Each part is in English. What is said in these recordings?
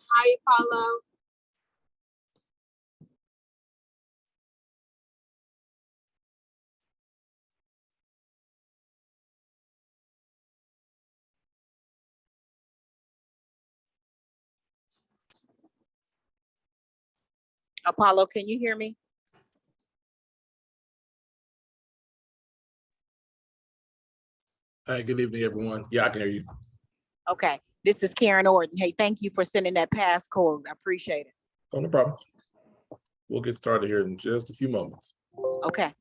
Hi, Apollo. Apollo, can you hear me? Hi, good evening, everyone. Yeah, I can hear you. Okay, this is Karen Orton. Hey, thank you for sending that passcode. I appreciate it. Oh, no problem. We'll get started here in just a few moments. Okay.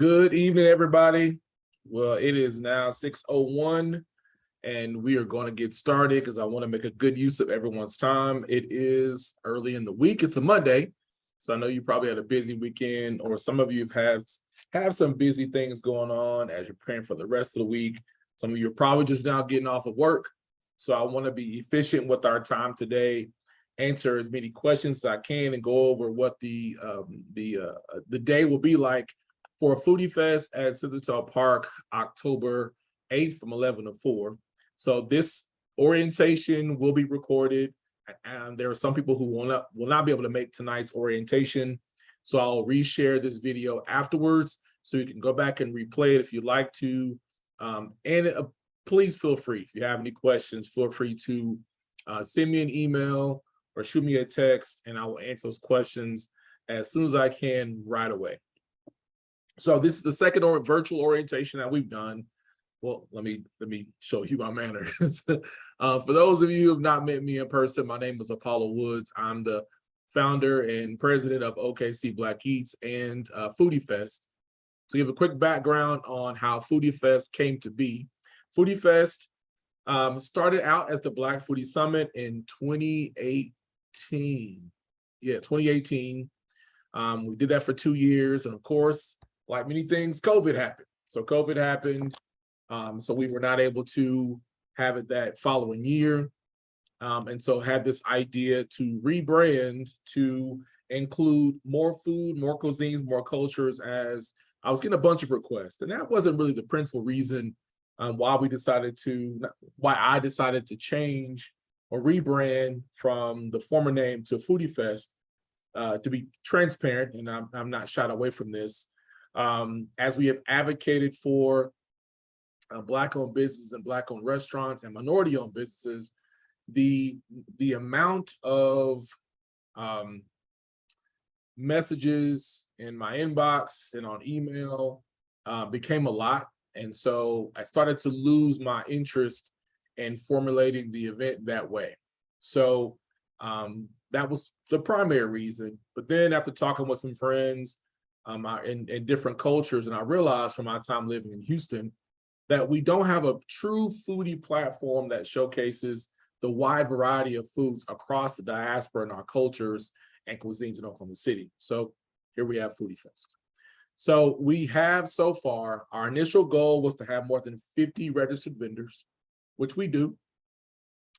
Good evening, everybody. Well, it is now 6:01 and we are going to get started because I want to make a good use of everyone's time. It is early in the week. It's a Monday. So I know you probably had a busy weekend, or some of you have some busy things going on as you're preparing for the rest of the week. Some of you are probably just now getting off of work. So I want to be efficient with our time today, answer as many questions as I can, and go over what the day will be like for Foodie Fest at Central Park, October 8th from 11 to 4. So this orientation will be recorded, and there are some people who will not be able to make tonight's orientation. So I'll reshare this video afterwards, so you can go back and replay it if you'd like to. Please feel free, if you have any questions, feel free to send me an email or shoot me a text, and I will answer those questions as soon as I can right away. So this is the second virtual orientation that we've done. Well, let me show you my manners. For those of you who have not met me in person, my name is Apollo Woods. I'm the founder and president of OKC Black Eats and Foodie Fest. To give a quick background on how Foodie Fest came to be, Foodie Fest started out as the Black Foodie Summit in 2018. Yeah, 2018. We did that for 2 years, and of course, like many things, COVID happened. So COVID happened, so we were not able to have it that following year. And so had this idea to rebrand to include more food, more cuisines, more cultures, as I was getting a bunch of requests. And that wasn't really the principal reason why I decided to change or rebrand from the former name to Foodie Fest. To be transparent, and I'm not shied away from this, as we have advocated for Black-owned businesses and Black-owned restaurants and minority-owned businesses, the amount of messages in my inbox and on email became a lot. And so I started to lose my interest in formulating the event that way. So that was the primary reason. But then after talking with some friends in different cultures, and I realized from my time living in Houston that we don't have a true foodie platform that showcases the wide variety of foods across the diaspora and our cultures and cuisines in Oklahoma City. So here we have Foodie Fest. So we have so far, our initial goal was to have more than 50 registered vendors, which we do.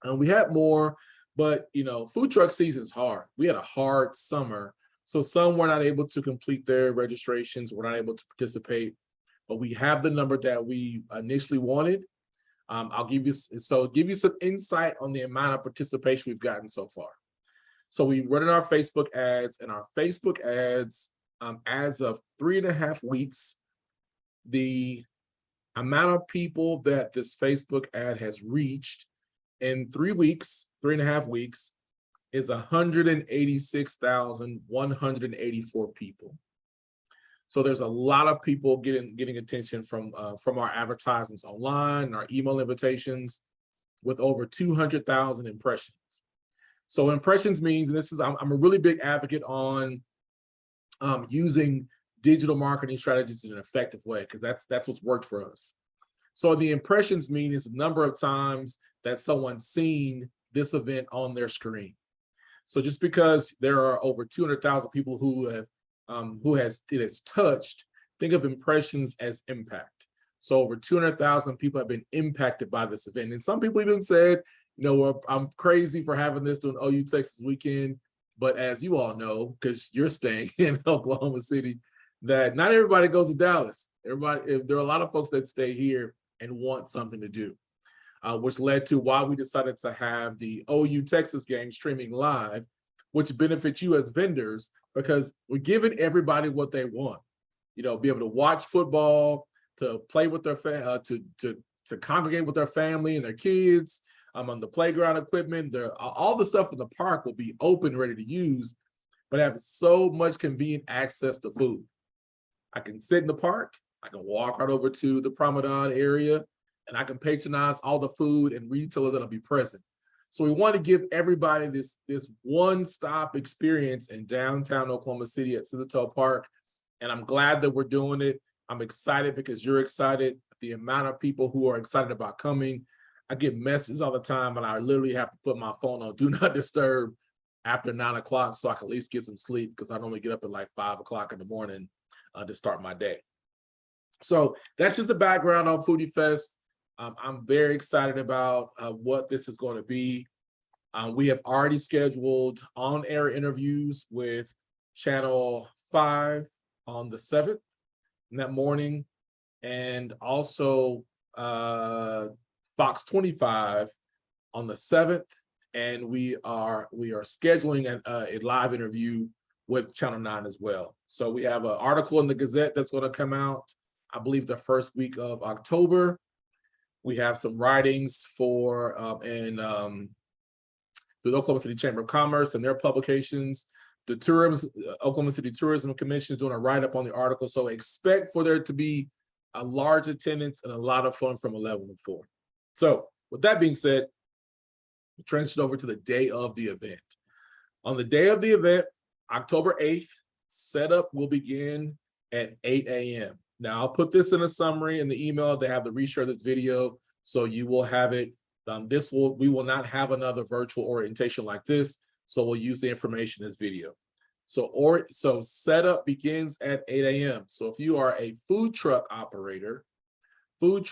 And we had more, but food truck season is hard. We had a hard summer. So some were not able to complete their registrations, were not able to participate, but we have the number that we initially wanted. I'll give you some insight on the amount of participation we've gotten so far. So we run in our Facebook ads, and our Facebook ads, as of 3.5 weeks, the amount of people that this Facebook ad has reached in 3.5 weeks, is 186,184 people. So there's a lot of people getting attention from our advertisements online and our email invitations, with over 200,000 impressions. So impressions means, and I'm a really big advocate on using digital marketing strategies in an effective way, because that's what's worked for us. So the impressions mean is the number of times that someone's seen this event on their screen. So just because there are over 200,000 people who it has touched, think of impressions as impact. So over 200,000 people have been impacted by this event. And some people even said, I'm crazy for having this during OU Texas weekend. But as you all know, because you're staying in Oklahoma City, that not everybody goes to Dallas. There are a lot of folks that stay here and want something to do, which led to why we decided to have the OU Texas game streaming live, which benefits you as vendors, because we're giving everybody what they want. Be able to watch football, to play with their to congregate with their family and their kids, on the playground equipment. All the stuff in the park will be open, ready to use, but have so much convenient access to food. I can sit in the park, I can walk right over to the promenade area, and I can patronize all the food and retailers that'll be present. So we want to give everybody this one-stop experience in downtown Oklahoma City at Central Park, and I'm glad that we're doing it. I'm excited because you're excited. The amount of people who are excited about coming. I get messages all the time, and I literally have to put my phone on do not disturb after 9 o'clock so I can at least get some sleep, because I normally get up at like 5 o'clock in the morning to start my day. So that's just the background on Foodie Fest. I'm very excited about what this is going to be. We have already scheduled on-air interviews with Channel 5 on the 7th in that morning, and also Fox 25 on the 7th. And we are scheduling a live interview with Channel 9 as well. So we have an article in the Gazette that's going to come out, I believe, the first week of October. We have some writings for the Oklahoma City Chamber of Commerce and their publications. The Oklahoma City Tourism Commission is doing a write-up on the article. So expect for there to be a large attendance and a lot of fun from 11 to 4. So with that being said, we transition over to the day of the event. On the day of the event, October 8th, setup will begin at 8 a.m. Now, I'll put this in a summary in the email. They have the reshare this video, so you will have it. We will not have another virtual orientation like this, so we'll use the information as video. So setup begins at 8 a.m. So if you are a food truck operator, food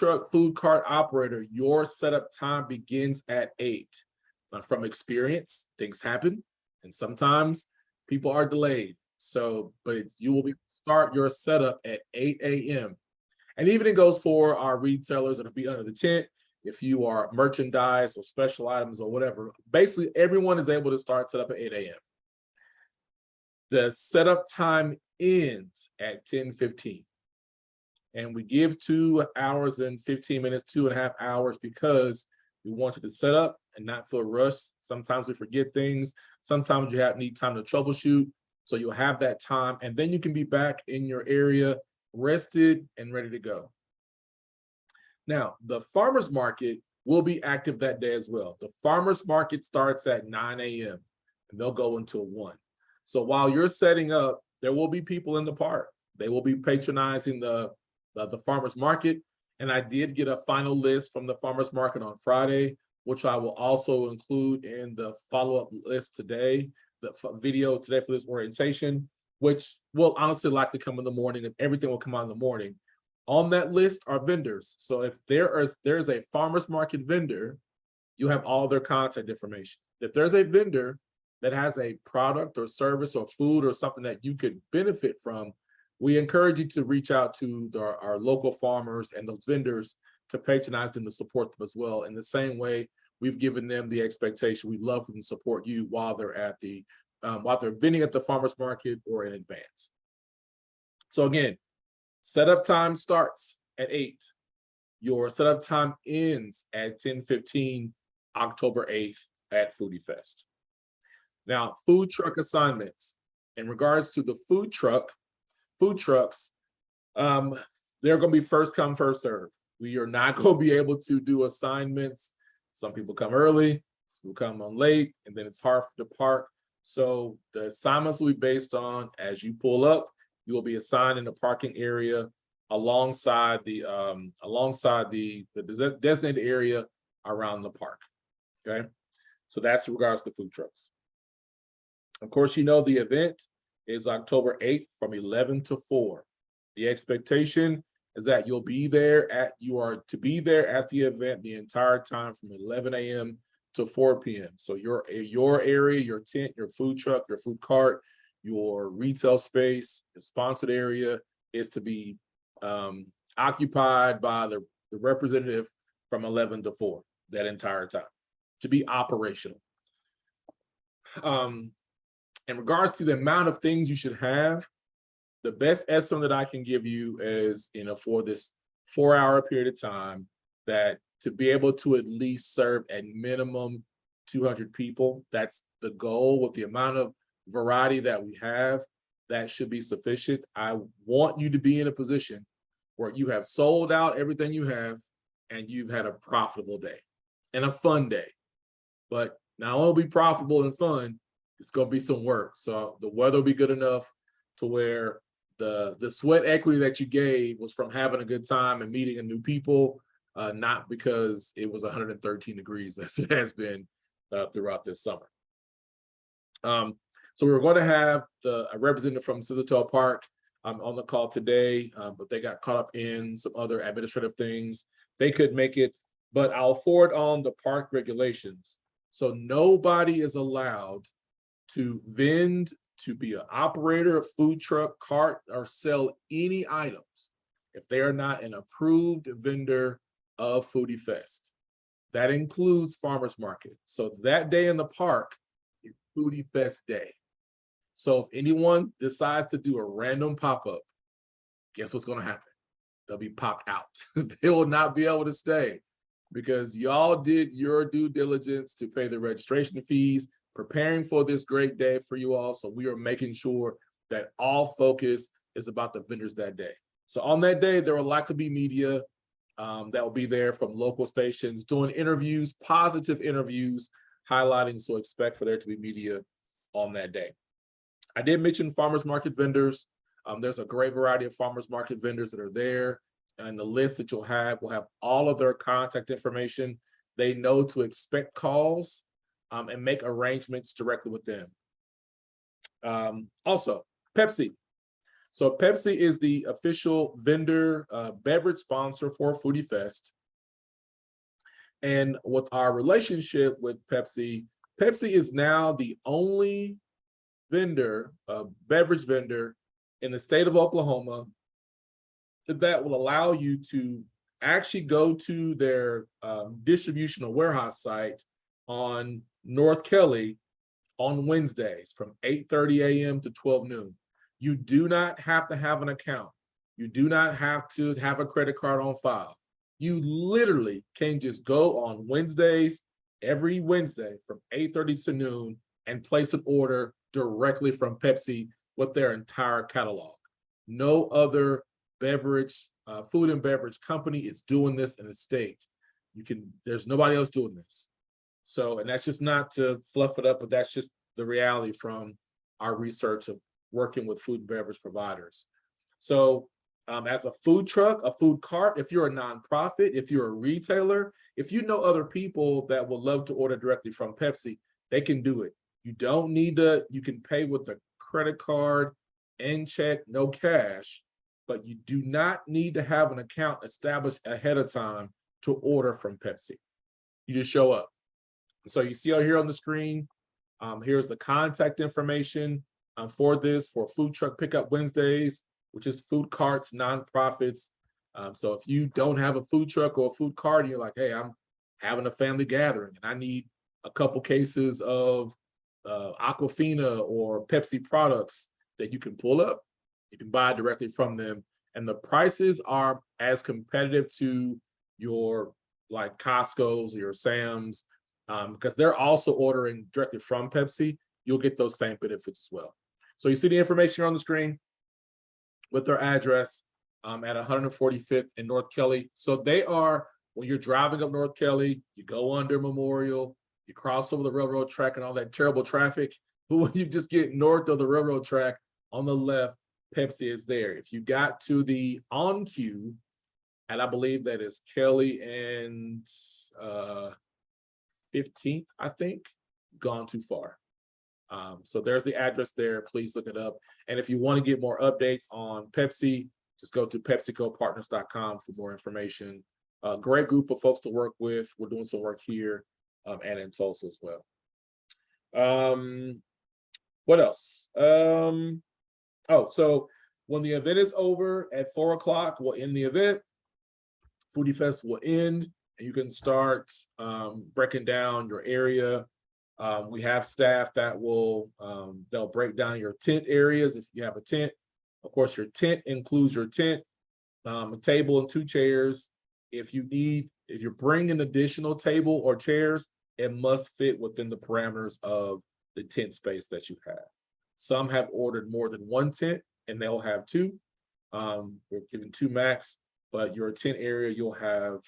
cart operator, your setup time begins at 8. Now, from experience, things happen, and sometimes people are delayed. But you will start your setup at 8 a.m. And even it goes for our retailers that'll be under the tent. If you are merchandise or special items or whatever, basically everyone is able to start setup at 8 a.m. The setup time ends at 10:15. And we give 2 hours and 15 minutes, 2.5 hours, because we wanted to set up and not feel rushed. Sometimes we forget things. Sometimes you need time to troubleshoot. So you'll have that time, and then you can be back in your area, rested and ready to go. Now, the farmers market will be active that day as well. The farmers market starts at 9 a.m. and they'll go until 1. So while you're setting up, there will be people in the park. They will be patronizing the farmers market. And I did get a final list from the farmers market on Friday, which I will also include in the follow-up list today, the video today for this orientation, which will honestly likely come in the morning, and everything will come out in the morning. On that list are vendors. So if there's a farmers market vendor, you have all their contact information. If there's a vendor that has a product or service or food or something that you could benefit from, we encourage you to reach out to our local farmers and those vendors to patronize them, to support them as well. In the same way, we've given them the expectation. We'd love for them to support you while they're vending at the farmers market or in advance. So again, setup time starts at 8. Your setup time ends at 10:15, October 8th at Foodie Fest. Now, food truck assignments. In regards to the food trucks, they're going to be first come, first serve. We are not going to be able to do assignments. Some people come early, some people come on late, and then it's hard to park. So the assignments will be based on, as you pull up, you will be assigned in the parking area alongside the designated area around the park. Okay, so that's in regards to food trucks. Of course, you know the event is October 8th from 11 to 4. The expectation is that you are to be there at the event the entire time from 11 a.m. to 4 p.m. So your area, your tent, your food truck, your food cart, your retail space, the sponsored area is to be occupied by the representative from 11 to 4 that entire time to be operational. In regards to the amount of things you should have, the best estimate that I can give you is, for this 4-hour period of time, that to be able to at least serve at minimum 200 people, that's the goal. With the amount of variety that we have, that should be sufficient. I want you to be in a position where you have sold out everything you have and you've had a profitable day and a fun day. But not only be profitable and fun, it's going to be some work. So the weather will be good enough to where the sweat equity that you gave was from having a good time and meeting new people, not because it was 113 degrees as it has been throughout this summer. So we were going to have a representative from Scissortail Park on the call today, but they got caught up in some other administrative things. They couldn't make it, but I'll forward on the park regulations. So nobody is allowed to vend, to be an operator of food truck, cart, or sell any items if they are not an approved vendor of Foodie Fest. That includes farmers market. So that day in the park is Foodie Fest day. So if anyone decides to do a random pop-up, guess what's going to happen? They'll be popped out. They will not be able to stay because y'all did your due diligence to pay the registration fees, preparing for this great day for you all. So we are making sure that all focus is about the vendors that day. So on that day, there will likely be media that will be there from local stations doing interviews, positive interviews, highlighting. So expect for there to be media on that day. I did mention farmers market vendors. There's a great variety of farmers market vendors that are there. And the list that you'll have will have all of their contact information. They know to expect calls and make arrangements directly with them. Also, Pepsi. So Pepsi is the official vendor beverage sponsor for Foodie Fest. And with our relationship with Pepsi, Pepsi is now the only vendor, beverage vendor in the state of Oklahoma that will allow you to actually go to their distribution or warehouse site on North Kelly on Wednesdays from 8:30 a.m. to 12 noon. You do not have to have an account. You do not have to have a credit card on file. You literally can just go on Wednesdays, every Wednesday from 8:30 to noon and place an order directly from Pepsi with their entire catalog. No other beverage, food and beverage company is doing this in the state. There's nobody else doing this. So, and that's just not to fluff it up, but that's just the reality from our research of working with food and beverage providers. So as a food truck, a food cart, if you're a nonprofit, if you're a retailer, if you know other people that would love to order directly from Pepsi, they can do it. You don't need to, you can pay with a credit card and check, no cash, but you do not need to have an account established ahead of time to order from Pepsi. You just show up. So you see out here on the screen, here's the contact information for this, for Food Truck Pickup Wednesdays, which is food carts, nonprofits. So if you don't have a food truck or a food cart, and you're like, hey, I'm having a family gathering and I need a couple cases of Aquafina or Pepsi products that you can pull up, you can buy directly from them. And the prices are as competitive to your like Costco's or your Sam's, because they're also ordering directly from Pepsi. You'll get those same benefits as well. So you see the information on the screen with their address at 145th in North Kelly. So they are, when you're driving up North Kelly, you go under Memorial, you cross over the railroad track and all that terrible traffic. But when you just get north of the railroad track on the left, Pepsi is there. If you got to the on queue, and I believe that is Kelly and 15th, I think, gone too far. So there's the address there. Please look it up. And if you want to get more updates on Pepsi, just go to PepsiCoPartners.com for more information. A great group of folks to work with. We're doing some work here and in Tulsa as well. What else? Oh, so when the event is over at 4 o'clock, we'll end the event. Foodie Fest will end, and you can start breaking down your area. We have staff that will they'll break down your tent areas if you have a tent. Of course, your tent includes your tent, a table and 2 chairs. If you're bringing an additional table or chairs, it must fit within the parameters of the tent space that you have. Some have ordered more than 1 tent and they'll have 2. We're giving 2 max, but your tent area, you'll have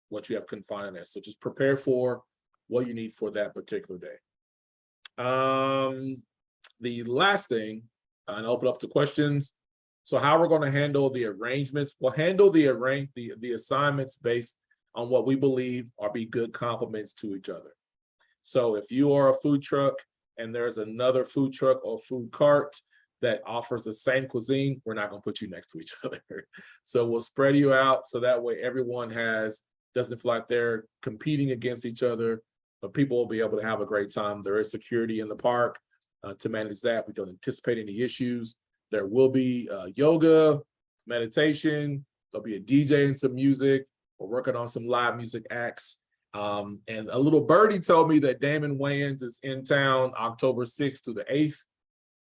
what you have confined in there. So just prepare for what you need for that particular day. The last thing, and I'll open up to questions. So how we're going to handle the arrangements, we'll handle the assignments based on what we believe are be good complements to each other. So if you are a food truck and there's another food truck or food cart that offers the same cuisine, we're not going to put you next to each other. So we'll spread you out so that way everyone doesn't feel like they're competing against each other, but people will be able to have a great time. There is security in the park to manage that. We don't anticipate any issues. There will be yoga, meditation. There'll be a DJ and some music. We're working on some live music acts. And a little birdie told me that Damon Wayans is in town October 6th through the 8th.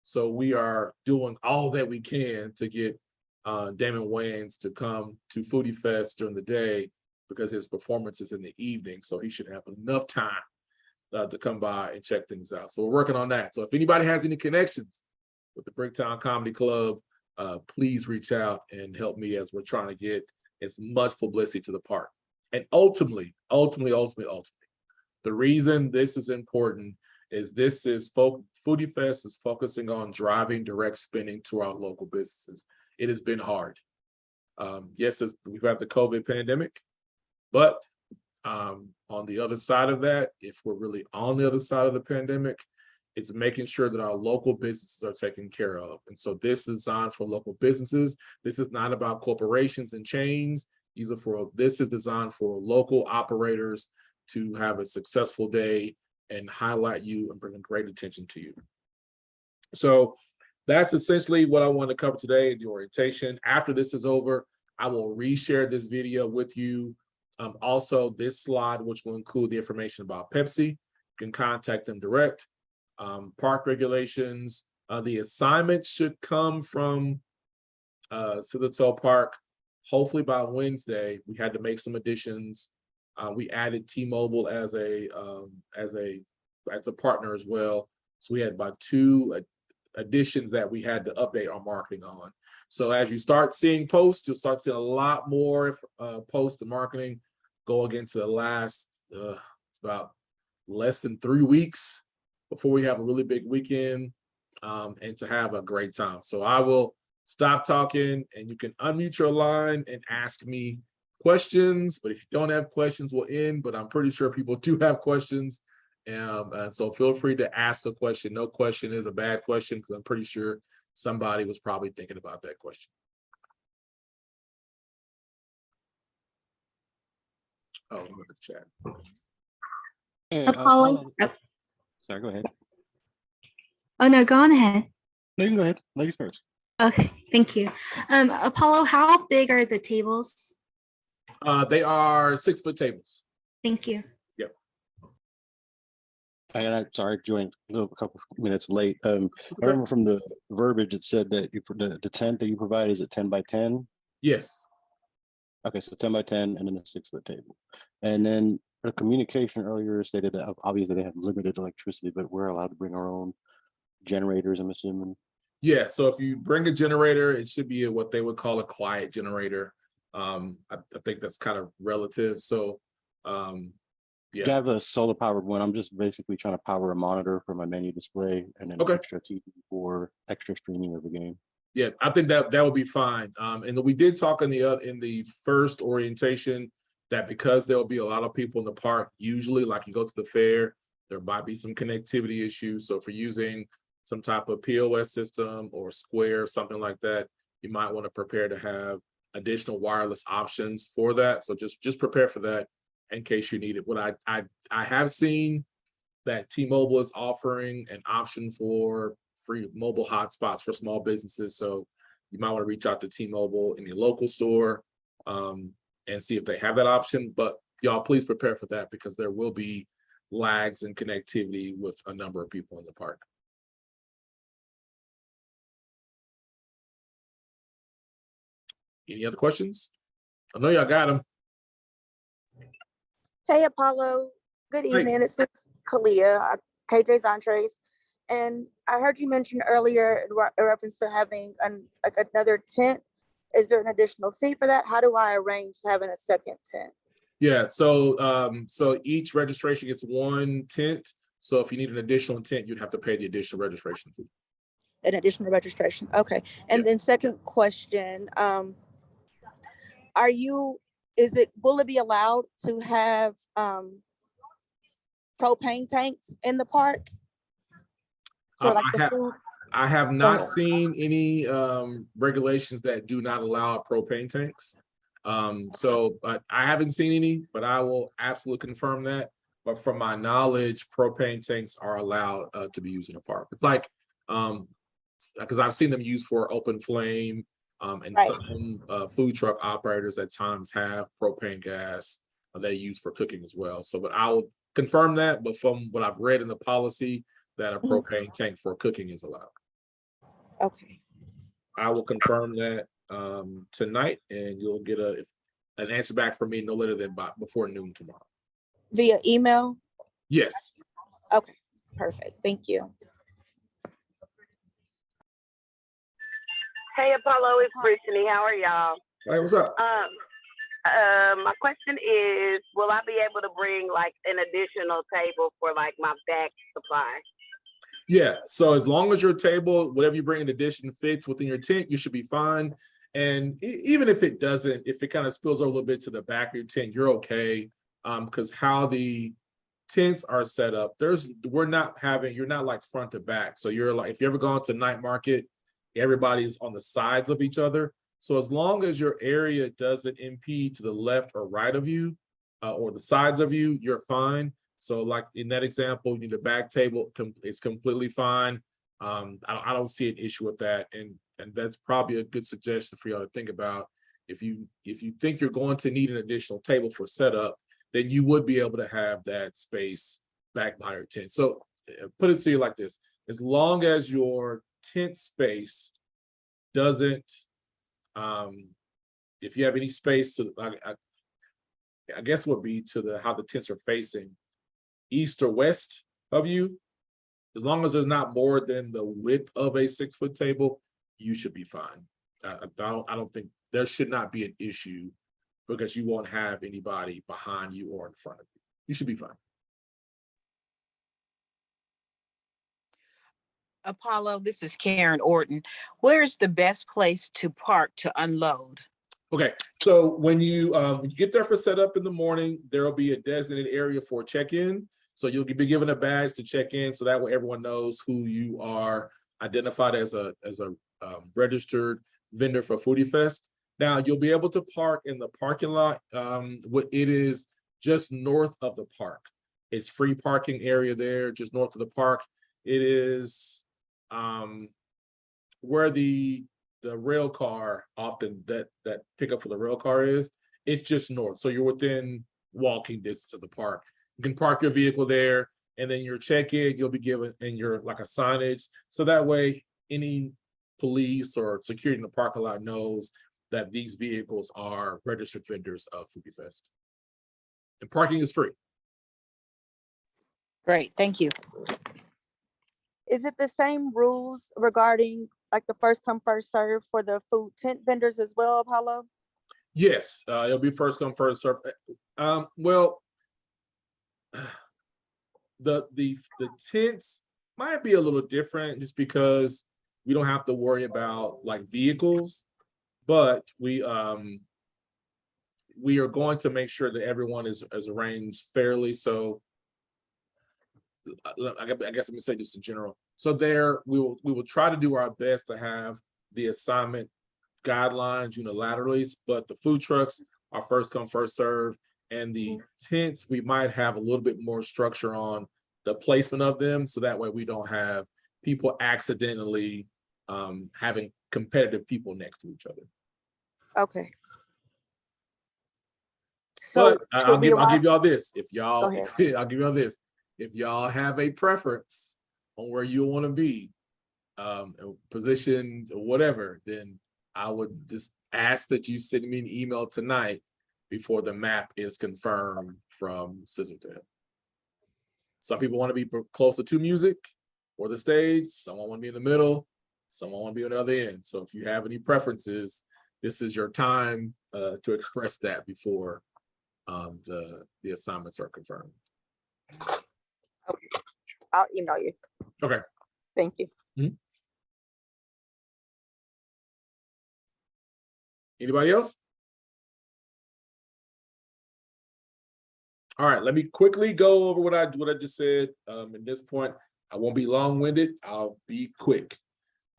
So we are doing all that we can to get Damon Wayans to come to Foodie Fest during the day because his performance is in the evening. So he should have enough time to come by and check things out. So we're working on that. So if anybody has any connections with the Bricktown Comedy Club, please reach out and help me as we're trying to get as much publicity to the park. And ultimately, the reason this is important is Foodie Fest is focusing on driving direct spending to our local businesses. It has been hard. Yes, we've had the COVID pandemic, but on the other side of that, if we're really on the other side of the pandemic, it's making sure that our local businesses are taken care of. And so this is designed for local businesses. This is not about corporations and chains. This is designed for local operators to have a successful day and highlight you and bring a great attention to you. So that's essentially what I want to cover today in the orientation. After this is over, I will reshare this video with you. Also, this slide, which will include the information about Pepsi, you can contact them direct. Park regulations, the assignments should come from Silvertoe Park. Hopefully by Wednesday. We had to make some additions. We added T-Mobile as a partner as well. So we had about 2 additions that we had to update our marketing on. So as you start seeing posts, you'll start seeing a lot more posts and marketing go against the last, it's about less than 3 weeks before we have a really big weekend and to have a great time. So I will stop talking and you can unmute your line and ask me questions. But if you don't have questions, we'll end. But I'm pretty sure people do have questions. And so feel free to ask a question. No question is a bad question because I'm pretty sure somebody was probably thinking about that question. Oh, look at the chat. Hey, Apollo. Sorry, go ahead. Oh, no, go on ahead. No, you can go ahead. Ladies first. Okay, thank you. Apollo, how big are the tables? They are 6-foot tables. Thank you. Yep. I'm sorry, I joined a couple minutes late. I remember from the verbiage, it said that the tent that you provide is a 10 by 10. Yes. Okay, so 10 by 10 and then a 6-foot table. And then the communication earlier stated that obviously they have limited electricity, but we're allowed to bring our own generators, I'm assuming. Yeah, so if you bring a generator, it should be what they would call a quiet generator. I think that's kind of relative. So yeah. I have a solar powered one. I'm just basically trying to power a monitor for my menu display and then extra TV for extra streaming of the game. Yeah, I think that would be fine. And we did talk in the first orientation that because there'll be a lot of people in the park, usually like you go to the fair, there might be some connectivity issues. So if you're using some type of POS system or Square, something like that, you might want to prepare to have additional wireless options for that. So just prepare for that in case you need it. What I have seen that T-Mobile is offering an option for free mobile hotspots for small businesses. So you might want to reach out to T-Mobile in your local store and see if they have that option. But y'all please prepare for that because there will be lags in connectivity with a number of people in the park. Any other questions? I know y'all got them. Hey, Apollo. Good evening. It's Kalia, KJ's Entrees. And I heard you mention earlier in reference to having another tent. Is there an additional fee for that? How do I arrange having a second tent? Yeah, so each registration gets 1 tent. So if you need an additional tent, you'd have to pay the additional registration fee. an additional registration. Okay. And Yeah. then second question, will it be allowed to have propane tanks in the park? So like the food. I have Go not ahead. seen any regulations that do not allow propane tanks. So I haven't seen any, but I will absolutely confirm that. But from my knowledge, propane tanks are allowed to be used in a park. It's like because I've seen them used for open flame, and Right. some food truck operators at times have propane gas they use for cooking as well. So, but I will confirm that. But from what I've read in the policy, that a propane tank for cooking is allowed. Okay. I will confirm that tonight, and you'll get an answer back from me no later than before noon tomorrow. Via email? Yes. Okay, perfect. Thank you. Hey Apollo, it's Brittany. How are y'all? Hey, what's up? My question is, will I be able to bring like an additional table for like my back supply? Yeah, so as long as your table, whatever you bring in addition fits within your tent, you should be fine. And even if it doesn't, if it kind of spills over a little bit to the back of your tent, you're okay. Because how the tents are set up, you're not like front to back. So you're like, if you ever gone to night market, everybody's on the sides of each other. So as long as your area doesn't impede to the left or right of you, or the sides of you, you're fine. So like in that example, the back table is completely fine. I don't see an issue with that. And that's probably a good suggestion for y'all to think about. If you think you're going to need an additional table for setup, then you would be able to have that space back by your tent. So put it to you like this: as long as your tent space doesn't, if you have any space to, I guess would be to how the tents are facing, east or west of you, as long as there's not more than the width of a 6-foot table, you should be fine. I don't think there should not be an issue, because you won't have anybody behind you or in front of you. You should be fine. Apollo, this is Karen Orton. Where's the best place to park to unload? Okay, so when you get there for setup in the morning, there will be a designated area for check-in. So you'll be given a badge to check in, so that way everyone knows who you are, identified as a registered vendor for Foodie Fest. Now you'll be able to park in the parking lot. It is just north of the park. It's free parking area there, just north of the park. It is where the rail car often that pickup for the rail car is. It's just north, so you're within walking distance of the park. You can park your vehicle there, and then your check-in, you'll be given in your like a signage, so that way any police or security in the parking lot knows that these vehicles are registered vendors of Foodie Fest. And parking is free. Great, thank you. Is it the same rules regarding like the first come, first serve for the food tent vendors as well, Apollo? Yes, it'll be first come, first serve. Well, the tents might be a little different just because we don't have to worry about like vehicles, but we are going to make sure that everyone is arranged fairly. So I guess let me say just in general. So there, we will try to do our best to have the assignment guidelines unilaterally, but the food trucks are first come, first serve, and the tents, we might have a little bit more structure on the placement of them, so that way we don't have people accidentally having competitive people next to each other. Okay. So But should I'll we give allow- y'all this. If Go y'all, ahead. I'll give y'all this. If y'all have a preference on where you want to be, position or whatever, then I would just ask that you send me an email tonight before the map is confirmed from Scissortail. Some people want to be closer to music or the stage. Someone want to be in the middle. Someone want to be on the other end. So if you have any preferences, this is your time to express that before the assignments are confirmed. Okay. I'll email you. Okay. Thank you. Mhm. Anybody else? All right, let me quickly go over what I just said. At this point, I won't be long-winded. I'll be quick.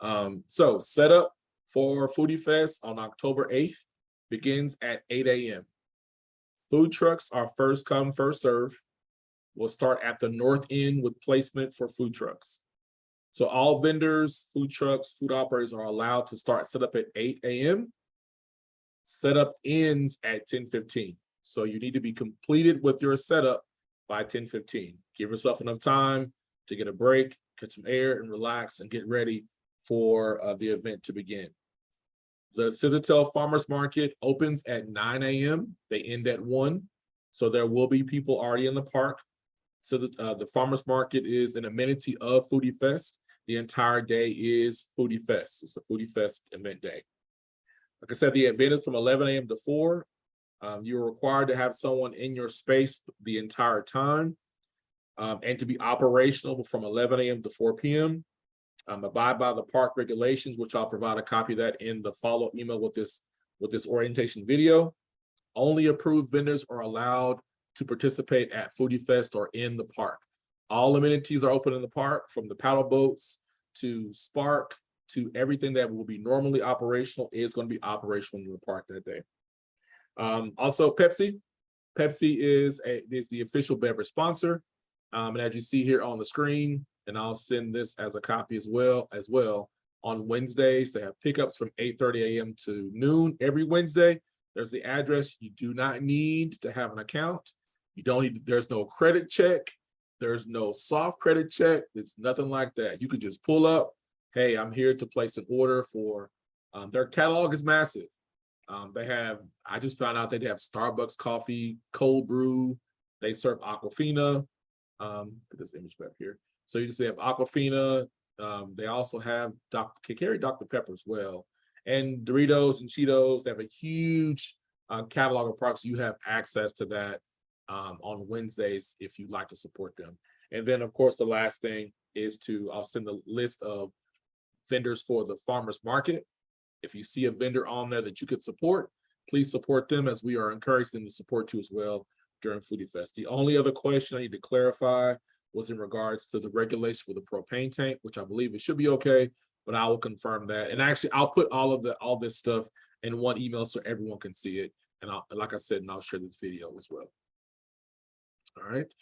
So setup for Foodie Fest on October 8th begins at 8 a.m. Food trucks are first come, first serve. We'll start at the north end with placement for food trucks. So all vendors, food trucks, food operators are allowed to start setup at 8 a.m. Setup ends at 10:15. So you need to be completed with your setup by 10:15. Give yourself enough time to get a break, get some air and relax and get ready for the event to begin. The Sept Farmers Market opens at 9 a.m. They end at 1. So there will be people already in the park. So the Farmers Market is an amenity of Foodie Fest. The entire day is Foodie Fest. It's a Foodie Fest event day. Like I said, the event is from 11 a.m. to 4. You're required to have someone in your space the entire time and to be operational from 11 a.m. to 4 p.m. Abide by the park regulations, which I'll provide a copy of that in the follow-up email with this orientation video. Only approved vendors are allowed to participate at Foodie Fest or in the park. All amenities are open in the park, from the paddle boats to Spark to everything that will be normally operational is going to be operational in the park that day. Also, Pepsi is the official beverage sponsor. And as you see here on the screen, and I'll send this as a copy as well, on Wednesdays, they have pickups from 8:30 a.m. to noon every Wednesday. There's the address. You do not need to have an account. You don't need, there's no credit check. There's no soft credit check. It's nothing like that. You can just pull up. Hey, I'm here to place an order for, their catalog is massive. I just found out that they have Starbucks coffee, cold brew. They serve Aquafina. Put this image back here. So you can see they have Aquafina. They also have carry Dr. Pepper as well. And Doritos and Cheetos. They have a huge catalog of products. You have access to that on Wednesdays if you'd like to support them. And then, of course, the last thing is I'll send the list of vendors for the farmers market. If you see a vendor on there that you could support, please support them, as we are encouraging them to support you as well during Foodie Fest. The only other question I need to clarify was in regards to the regulation for the propane tank, which I believe it should be okay, but I will confirm that. And actually, I'll put all this stuff in one email so everyone can see it. And like I said, I'll share this video as well. All right.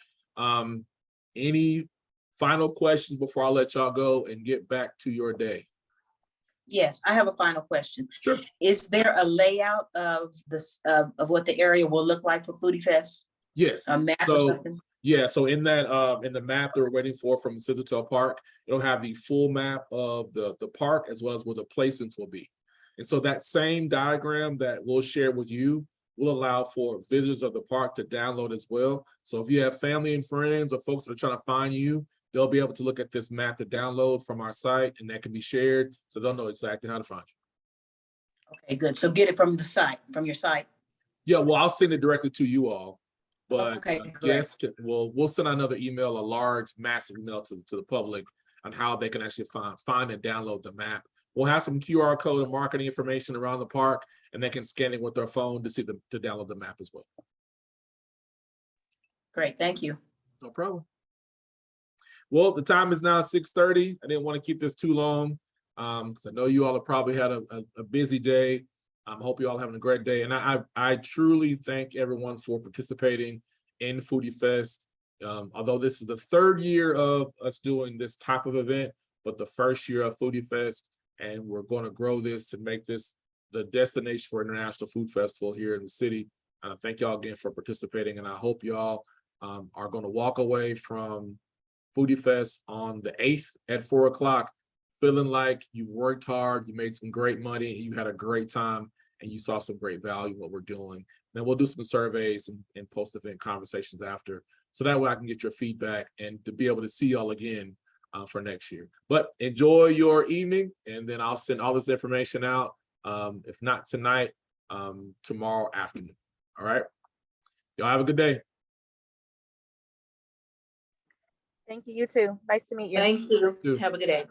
Any final questions before I let y'all go and get back to your day? Yes, I have a final question. Sure. Is there a layout of this of what the area will look like for Foodie Fest? Yes. A map or something? Yeah, so in that in the map that we're waiting for from Sept Park, it'll have the full map of the park as well as where the placements will be. And so that same diagram that we'll share with you will allow for visitors of the park to download as well. So if you have family and friends or folks that are trying to find you, they'll be able to look at this map to download from our site, and that can be shared so they'll know exactly how to find you. Okay, good. So get it from the site, from your site. Yeah, well, I'll send it directly to you all. But Okay, yes, we'll send another email, a large, massive email to the public on how they can actually find and download the map. We'll have some QR code and marketing information around the park, and they can scan it with their phone to download the map as well. Great, thank you. No problem. Well, the time is now 6:30. I didn't want to keep this too long because I know you all have probably had a busy day. I hope you all having a great day. And I truly thank everyone for participating in Foodie Fest. Although this is the 3rd year of us doing this type of event, but the 1st year of Foodie Fest, and we're going to grow this and make this the destination for International Food Festival here in the city. Thank y'all again for participating, and I hope y'all are going to walk away from Foodie Fest on the 8th at 4 o'clock feeling like you worked hard, you made some great money, you had a great time, and you saw some great value in what we're doing. Then we'll do some surveys and post-event conversations after, so that way I can get your feedback and to be able to see y'all again for next year. But enjoy your evening, and then I'll send all this information out, if not tonight, tomorrow afternoon. All right? Y'all have a good day. Thank you, you too. Nice to meet you. Thank you. You. Have a good day.